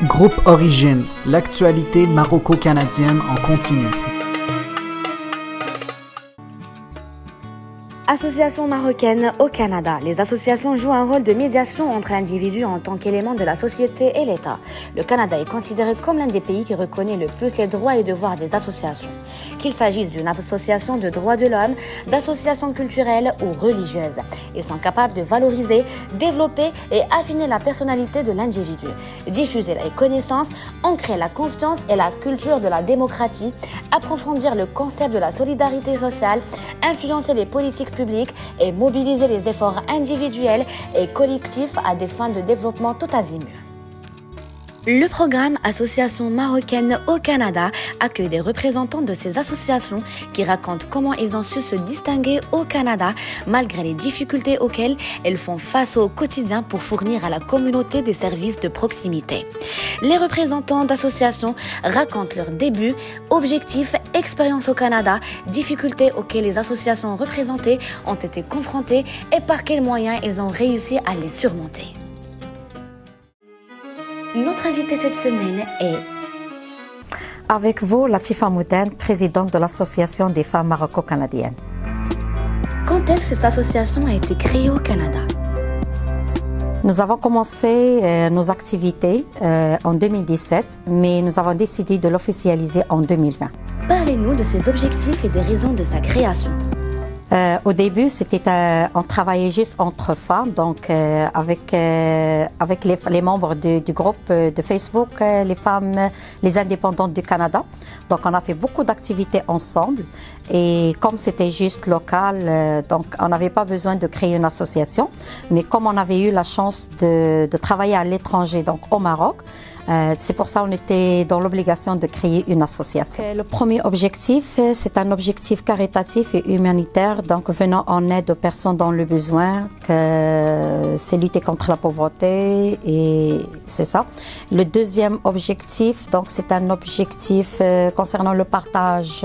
Groupe Origine, l'actualité maroco-canadienne en continu. Associations marocaines au Canada. Les associations jouent un rôle de médiation entre individus en tant qu'élément de la société et l'État. Le Canada est considéré comme l'un des pays qui reconnaît le plus les droits et devoirs des associations. Qu'il s'agisse d'une association de droits de l'homme, d'associations culturelles ou religieuses. Ils sont capables de valoriser, développer et affiner la personnalité de l'individu. Diffuser les connaissances, ancrer la conscience et la culture de la démocratie, approfondir le concept de la solidarité sociale, influencer les politiques publiques et mobiliser les efforts individuels et collectifs à des fins de développement tout azimut. Le programme Associations marocaines au Canada accueille des représentants de ces associations qui racontent comment ils ont su se distinguer au Canada malgré les difficultés auxquelles elles font face au quotidien pour fournir à la communauté des services de proximité. Les représentants d'associations racontent leurs débuts, objectifs, expériences au Canada, difficultés auxquelles les associations représentées ont été confrontées et par quels moyens ils ont réussi à les surmonter. Notre invitée cette semaine est... Avec vous, Latifa Mouden, présidente de l'Association des femmes maroco-canadiennes. Quand est-ce que cette association a été créée au Canada? Nous avons commencé nos activités en 2017, mais nous avons décidé de l'officialiser en 2020. Parlez-nous de ses objectifs et des raisons de sa création. Au début, on travaillait juste entre femmes, donc avec les membres du groupe de Facebook, les femmes, les indépendantes du Canada. Donc, on a fait beaucoup d'activités ensemble. Et comme c'était juste local, donc on n'avait pas besoin de créer une association. Mais comme on avait eu la chance de travailler à l'étranger, donc au Maroc, c'est pour ça qu'on était dans l'obligation de créer une association. Le premier objectif, c'est un objectif caritatif et humanitaire, donc venant en aide aux personnes dans le besoin, que c'est lutter contre la pauvreté et c'est ça. Le deuxième objectif, donc c'est un objectif concernant le partage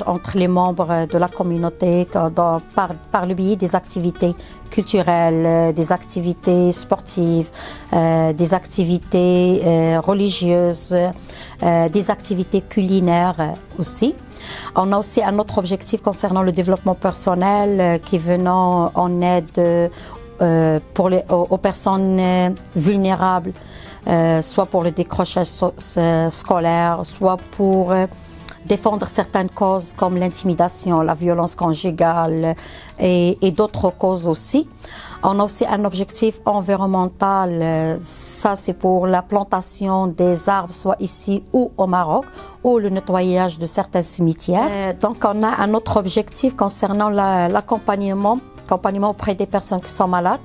entre les membres de la communauté par le biais des activités culturelles, des activités sportives, des activités religieuses, des activités culinaires aussi. On a aussi un autre objectif concernant le développement personnel qui venant en aide aux personnes vulnérables, soit pour le décrochage scolaire, soit pour défendre certaines causes comme l'intimidation, la violence conjugale et d'autres causes aussi. On a aussi un objectif environnemental, ça c'est pour la plantation des arbres, soit ici ou au Maroc, ou le nettoyage de certains cimetières. Donc on a un autre objectif concernant l'accompagnement auprès des personnes qui sont malades.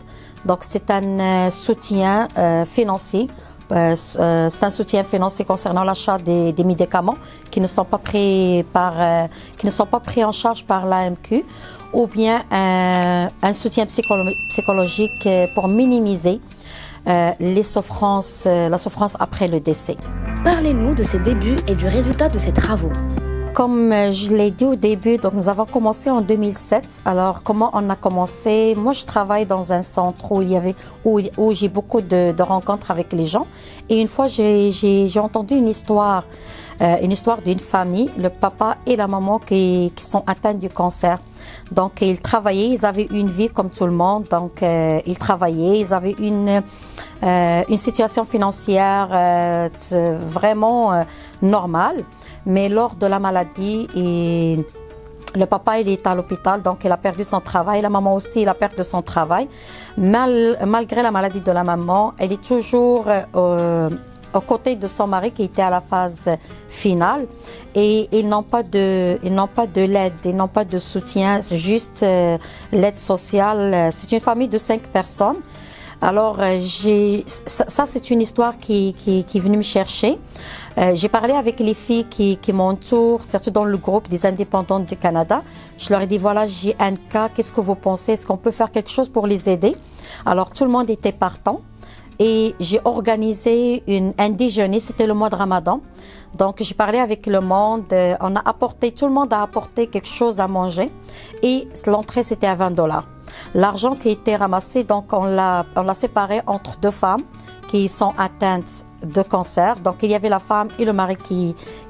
Donc c'est un soutien financier. C'est un soutien financier concernant l'achat des médicaments qui ne sont pas pris en charge par l'AMQ, ou bien un soutien psychologique pour minimiser la souffrance après le décès. Parlez-nous de ses débuts et du résultat de ses travaux. Comme je l'ai dit au début, donc nous avons commencé en 2007. Alors, comment on a commencé? Moi, je travaille dans un centre où j'ai beaucoup de rencontres avec les gens. Et une fois, j'ai entendu une histoire d'une famille, le papa et la maman qui sont atteints du cancer. Donc, ils travaillaient, ils avaient une vie comme tout le monde. Donc, ils travaillaient, ils avaient une situation financière vraiment normale. Mais lors de la maladie, le papa il est à l'hôpital, donc il a perdu son travail. La maman aussi, elle a perdu son travail. Malgré la maladie de la maman, elle est toujours aux côtés de son mari qui était à la phase finale. Et ils n'ont pas de l'aide, ils n'ont pas de soutien, c'est juste l'aide sociale. C'est une famille de 5 personnes. Alors, ça c'est une histoire qui est venue me chercher. J'ai parlé avec les filles qui m'entourent, surtout dans le groupe des indépendantes du Canada. Je leur ai dit, voilà, j'ai un cas, qu'est-ce que vous pensez? Est-ce qu'on peut faire quelque chose pour les aider? Alors, tout le monde était partant. Et j'ai organisé un déjeuner, c'était le mois de Ramadan. Donc, j'ai parlé avec le monde, tout le monde a apporté quelque chose à manger. Et l'entrée, c'était à $20. L'argent qui a été ramassé, donc on l'a séparé entre deux femmes qui sont atteintes de cancer. Donc il y avait la femme et le mari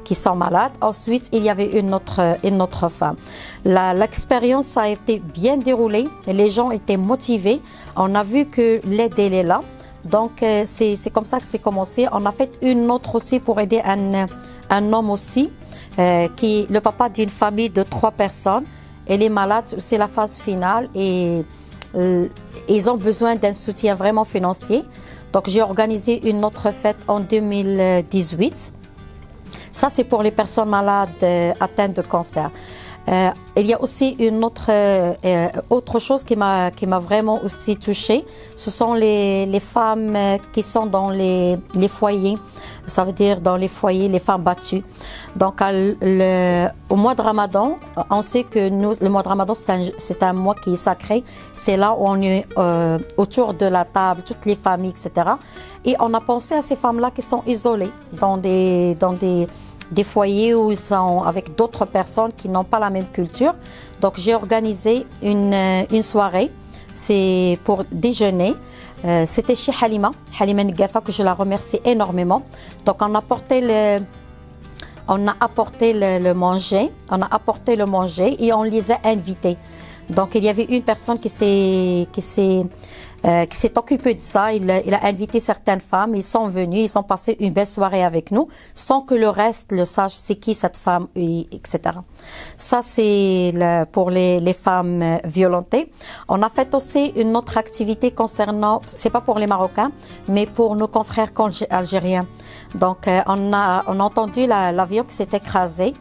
qui sont malades. Ensuite, il y avait une autre femme. L'expérience a été bien déroulée. Les gens étaient motivés. On a vu que l'aide, elle est là. Donc c'est comme ça que c'est commencé. On a fait une autre aussi pour aider un homme aussi, qui est le papa d'une famille de 3 personnes. Elle est malade, c'est la phase finale et ils ont besoin d'un soutien vraiment financier. Donc j'ai organisé une autre fête en 2018. Ça, c'est pour les personnes malades atteintes de cancer. Il y a aussi une autre chose qui m'a vraiment aussi touchée. Ce sont les femmes qui sont dans les foyers. Ça veut dire dans les foyers, les femmes battues. Donc au mois de Ramadan, on sait que le mois de Ramadan, c'est un mois qui est sacré. C'est là où on est autour de la table, toutes les familles, etc. Et on a pensé à ces femmes-là qui sont isolées dans des foyers où ils sont avec d'autres personnes qui n'ont pas la même culture. Donc j'ai organisé une soirée, c'est pour déjeuner. C'était chez Halima Ngafa, que je la remercie énormément. Donc on a apporté le manger et on les a invités. Donc il y avait une personne qui s'est occupé de ça. Il a invité certaines femmes, ils sont venus, ils ont passé une belle soirée avec nous, sans que le reste le sache, c'est qui cette femme, etc. Ça, c'est pour les femmes violentées. On a fait aussi une autre activité concernant, c'est pas pour les Marocains, mais pour nos confrères algériens. Donc, on a entendu l'avion qui s'est écrasé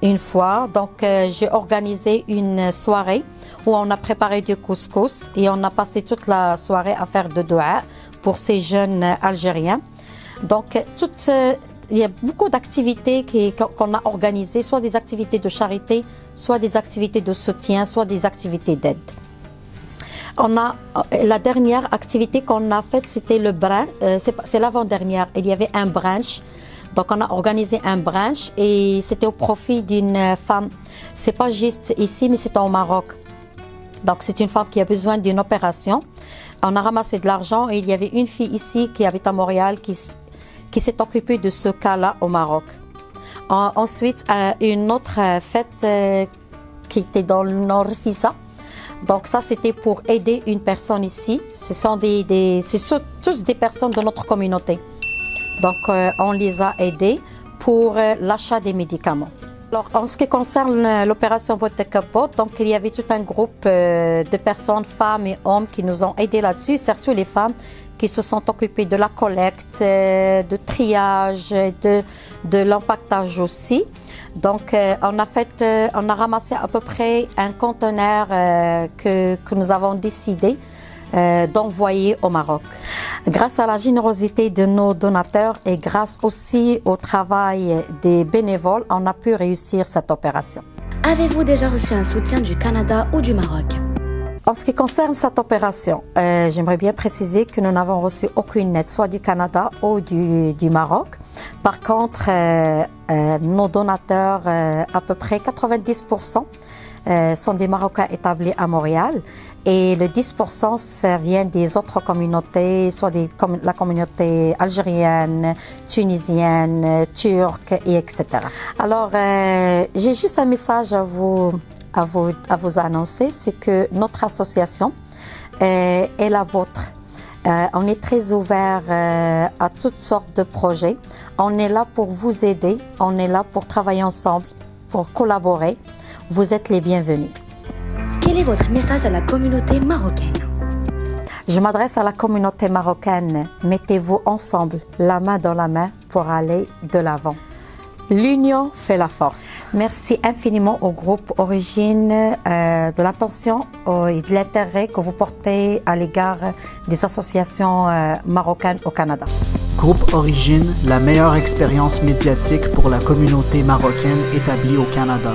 une fois. Donc j'ai organisé une soirée où on a préparé du couscous et on a passé toute la soirée à faire de doua pour ces jeunes Algériens. Donc il y a beaucoup d'activités qu'on a organisées, soit des activités de charité, soit des activités de soutien, soit des activités d'aide. La dernière activité qu'on a faite, c'était le brunch, c'est l'avant-dernière. Il y avait un brunch. Donc on a organisé un brunch et c'était au profit d'une femme. C'est pas juste ici, mais c'est au Maroc. Donc c'est une femme qui a besoin d'une opération. On a ramassé de l'argent et il y avait une fille ici qui habite à Montréal qui s'est occupée de ce cas-là au Maroc. Ensuite, une autre fête qui était dans le Nord Fissa. Donc ça, c'était pour aider une personne ici. Ce sont tous des personnes de notre communauté. Donc, on les a aidés pour l'achat des médicaments. Alors, en ce qui concerne l'opération Boîte Capot, donc il y avait tout un groupe de personnes, femmes et hommes, qui nous ont aidés là-dessus, surtout les femmes qui se sont occupées de la collecte, de triage, de l'empaquetage aussi. Donc, on a ramassé à peu près un conteneur que nous avons décidé d'envoyer au Maroc. Grâce à la générosité de nos donateurs et grâce aussi au travail des bénévoles, on a pu réussir cette opération. Avez-vous déjà reçu un soutien du Canada ou du Maroc? En ce qui concerne cette opération, j'aimerais bien préciser que nous n'avons reçu aucune aide, soit du Canada ou du Maroc. Par contre, nos donateurs, à peu près 90%, sont des Marocains établis à Montréal et le 10% ça vient des autres communautés, soit la communauté algérienne, tunisienne, turque, et etc. Alors, j'ai juste un message à vous annoncer, c'est que notre association est la vôtre. On est très ouvert à toutes sortes de projets. On est là pour vous aider, on est là pour travailler ensemble, pour collaborer. Vous êtes les bienvenus. Quel est votre message à la communauté marocaine? Je m'adresse à la communauté marocaine. Mettez-vous ensemble, la main dans la main, pour aller de l'avant. L'union fait la force. Merci infiniment au groupe Origine de l'attention et de l'intérêt que vous portez à l'égard des associations marocaines au Canada. Groupe Origine, la meilleure expérience médiatique pour la communauté marocaine établie au Canada.